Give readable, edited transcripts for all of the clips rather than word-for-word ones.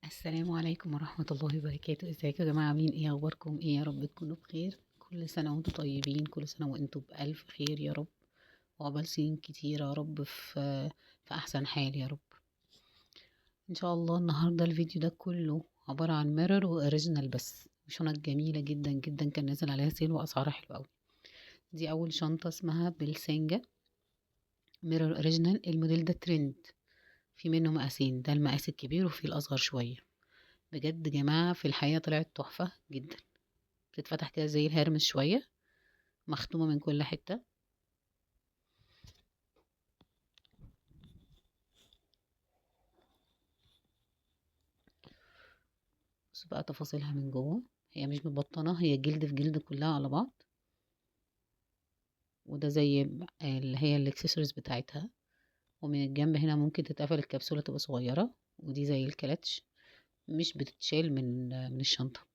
السلام عليكم ورحمة الله وبركاته. ازيكم يا جماعة؟ عاملين ايه؟ اخباركم ايه؟ يا رب تكونوا بخير. كل سنة وانتم طيبين، كل سنة وانتم بألف خير يا رب، وعقبال سنين كتيرة يا رب في احسن حال يا رب ان شاء الله. النهاردة الفيديو ده كله عبارة عن ميرور واوريجينال، بس شنط جميلة جدا جدا، كان نازل عليها سيل واسعارها حلوة قوي. دي اول شنطة اسمها بلسنجة ميرور اوريجينال. الموديل ده ترند، في منه مقاسين، ده المقاس الكبير وفي الاصغر شوية. بجد يا جماعة في الحقيقة طلعت تحفة جدا. بتتفتح كده زي الهرمس شوية، مختومة من كل حتة. بصوا بقى تفاصيلها من جوه، هي مش مبطنة، هي جلد في جلد كلها على بعض. وده زي اللي هي الاكسسوارز بتاعتها. ومن الجنب هنا ممكن تتقفل الكبسولة تبقى صغيرة، ودي زي الكلاتش، مش بتتشال من الشنطة.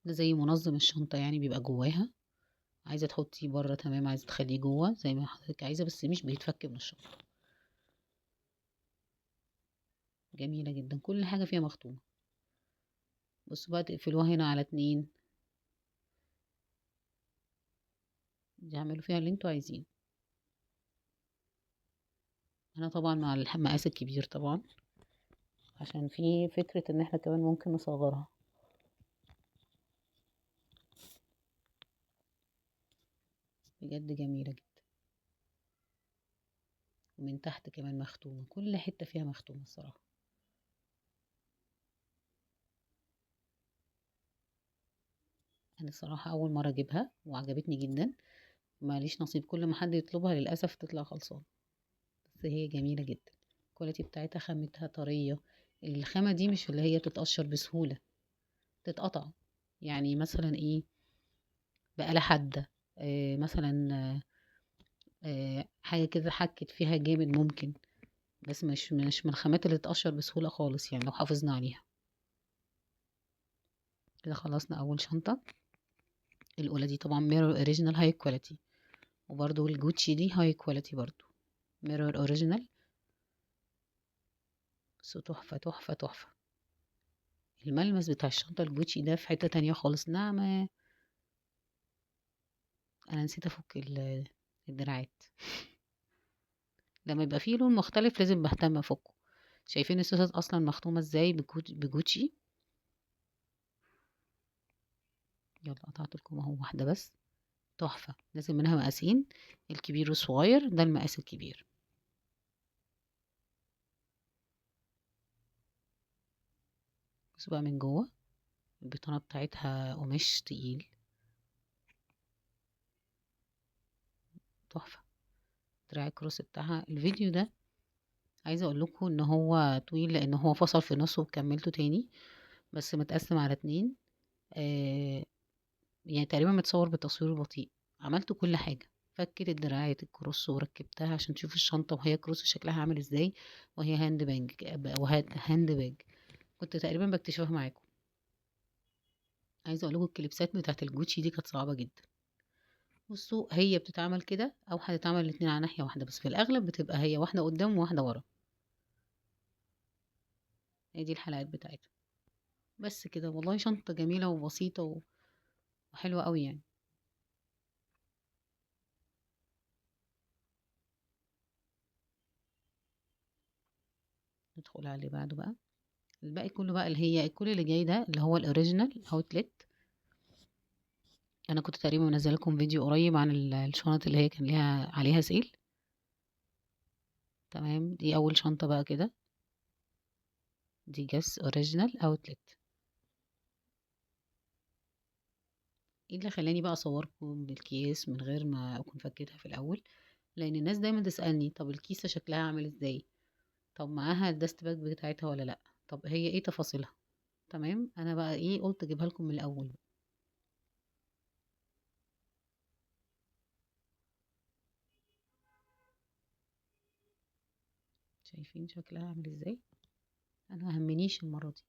ده زي منظم الشنطة يعني، بيبقى جواها. عايزة تحطيه بره تمام، عايزة تخليه جوه زي ما حضرتك عايزة، بس مش بيتفك من الشنطة. جميلة جدا، كل حاجة فيها مختومة. بصوا بقى تقفلوها هنا على 2، دي اعملوا فيها اللي انتوا عايزين. انا طبعا مع المقاس الكبير طبعا، عشان في فكرة ان احنا كمان ممكن نصغرها. بجد جميلة جدا. ومن تحت كمان مختومة، كل حتة فيها مختومة الصراحة. انا الصراحة اول مرة اجيبها وعجبتني جدا. ماليش نصيب، كل ما حد يطلبها للأسف تطلع خلصان. بس هي جميلة جدا، الكواليتي بتاعتها خامتها طرية. الخامة دي مش اللي هي تتقشر بسهولة، تتقطع. يعني مثلا ايه، بقالة حادة، مثلا حاجة كده حكت فيها جامد ممكن. بس مش من الخامات اللي تتقشر بسهولة خالص يعني، لو حافظنا عليها. كده خلصنا أول شنطة. الأولى دي طبعا ميرور اوريجينال هاي كواليتي، وبرضو الجوتشي دي هاي كواليتي برضو، ميرور اوريجينال. بس تحفة تحفة تحفة. الملمس بتاع الشنطة الجوتشي ده في حتة تانية خالص، ناعمة. أنا نسيت أفك الدراعات. لما يبقى فيه لون مختلف لازم بهتم أفكه. شايفين السوست أصلا مختومة ازاي بجوتشي. يلا قطعت لكم اهو واحدة بس. تحفة، لازم منها مقاسين، الكبير والصغير، ده المقاس الكبير. بصوا بقى من جوه، البطانة بتاعتها قماش تقيل، تحفة. دراع الكروس بتاعها. الفيديو ده عايزة اقول لكم ان هو طويل، لان هو فصل في نصه وكملته تاني، بس متقسم على 2. آه يعني تقريبا متصور بالتصوير البطيء. عملت كل حاجة، فكت الدراعات الكروس وركبتها عشان تشوف الشنطة وهي كروس شكلها عامل ازاي، وهي هاند باج. كنت تقريبا بكتشفها معاكم. عايزة اقول لكم الكليبسات بتاعت الجوتشي دي كانت صعبة جدا. بصوا هي بتتعمل كده او هتتعمل الاتنين على ناحية واحدة، بس في الاغلب بتبقى هي واحدة قدام وواحدة ورا. هي دي الحلقات بتاعتها. بس كده والله، شنطة جميلة وبسيطة وحلوة قوي يعني. ندخل على اللي بعده بقى. الباقي كله بقى اللي هي كل اللي جاي ده اللي هو الاوريجينال اوتلت. انا كنت تقريبا منزله لكم فيديو قريب عن الشنط اللي هي كان ليها عليها سيل. تمام، دي اول شنطة بقى كده. دي جاس اوريجينال اوتلت. ايه اللي خلاني بقى اصوركم بالكيس من غير ما اكون فكيتها في الاول؟ لان الناس دايما تسالني طب الكيسه شكلها عامل ازاي، طب معاها الدست باج بتاعتها ولا لا، طب هي ايه تفاصيلها. تمام، انا بقى ايه قلت اجيبها لكم من الاول. شايفين شكلها عامل ازاي؟ انا مهمنيش المره دي.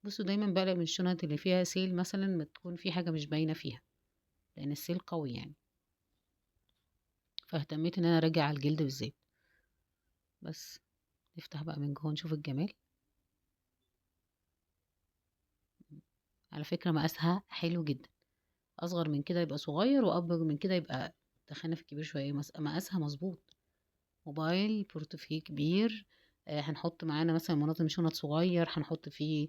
بصوا دايما بقلق من الشنط اللي فيها سيل مثلا، ما تكون في حاجه مش باينه فيها، لان السيل قوي يعني. فاهتميت ان انا اراجع على الجلد بالذات. بس نفتح بقى من جوه نشوف الجمال. على فكرة مقاسها حلو جدا، اصغر من كده يبقى صغير، واكبر من كده يبقى دخلنا في الكبير شوية. مقاسها مظبوط. موبايل بورتفيه كبير. هنحط معانا مثلا منظم شنط صغير، هنحط فيه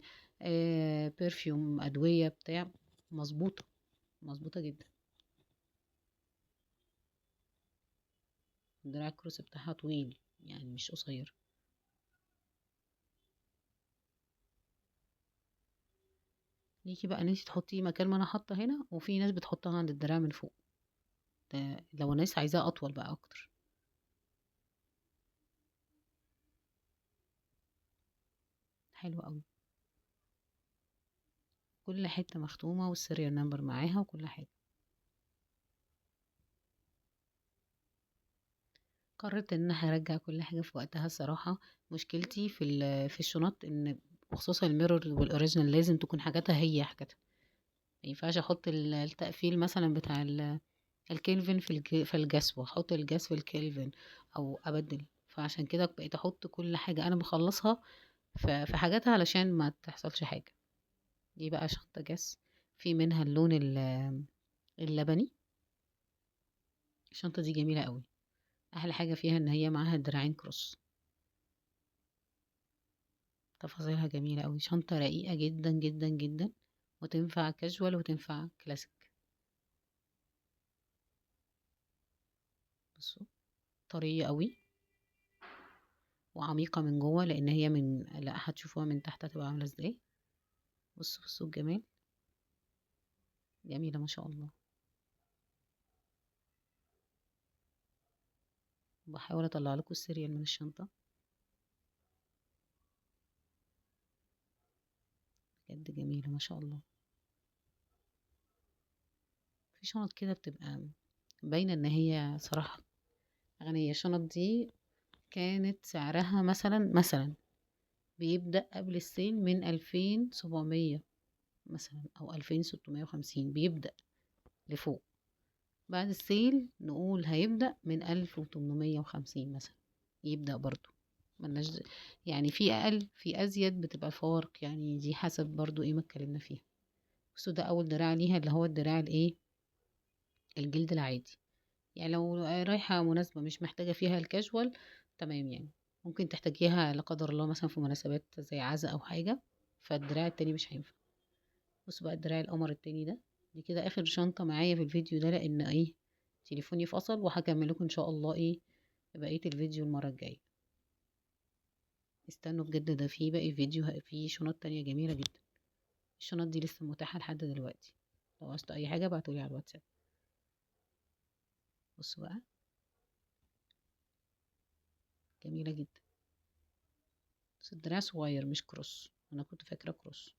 برفيوم، ادوية بتاع. مظبوطة، مظبوطة جدا. الدراع الكروس بتاعها طويل، يعني مش قصير. ليكي بقى ان انتي تحطيه مكان ما انا حاطه هنا، وفي ناس بتحطها عند الدراع من فوق. ده لو الناس عايزاه اطول بقى اكتر. حلو قوي. كل حته مختومه، والسيريال نمبر معاها وكل حاجه. قررت ان انا هرجع كل حاجه في وقتها الصراحه. مشكلتي في الشنط ان، بخصوص الميرور والاوريجينال، لازم تكون حاجاتها هي حاجاتها. ما ينفعش احط التقفيل مثلا بتاع الكلفن في الجاس، واحط الجاس في الكلفن، او ابدل. فعشان كده بقيت احط كل حاجه انا بخلصها في حاجاتها، علشان ما تحصلش حاجه. دي بقى شنطه جاس، في منها اللون اللبني. الشنطه دي جميله قوي. احلى حاجه فيها ان هي معاها دراعين كروس. تفاصيلها جميله قوي. شنطه رقيقه جدا جدا جدا، وتنفع كاجوال وتنفع كلاسيك. بصوا، طريه قوي وعميقة من جوه، لان هي لا، هتشوفوها من تحت هتبقى عاملة ازاي. بصوا بصوا الجمال. جميلة ما شاء الله. بحاول اطلع لكم السيريال من الشنطة. بجد جميلة ما شاء الله. في شنط كده بتبقى باينة ان هي صراحة غنية. الشنط دي كانت سعرها مثلا بيبدأ قبل السيل من 2700 مثلا، او 2650 بيبدأ لفوق. بعد السيل نقول هيبدأ من 1850 مثلا، يبدأ برضو. ملناش يعني في أقل في أزيد، بتبقى الفوارق يعني، دي حسب برضو ايه ما اتكلمنا فيها. بصوا ده أول دراع ليها، اللي هو الدراع الايه، الجلد العادي. يعني لو رايحة مناسبة مش محتاجة فيها الكاجوال، تمام يعني. ممكن تحتاجيها لا قدر الله مثلا في مناسبات زي عزا أو حاجة، فالدراع التاني مش هينفع. بصوا بقى الدراع القمر التاني ده. دي كده آخر شنطة معايا في الفيديو ده، لأن ايه، تليفوني فصل. وهكمل لكم إن شاء الله ايه بقية الفيديو المرة الجاية. استنوا بجد، ده في باقي فيديو، في شنط تانية جميلة جدا. الشنط دي لسه متاحة لحد دلوقتي. لو عوزتوا أي حاجة بعتولي على الواتساب. بصوا بقى، جميلة جدا. بس الدراع صغير مش كروس، أنا كنت فاكرة كروس.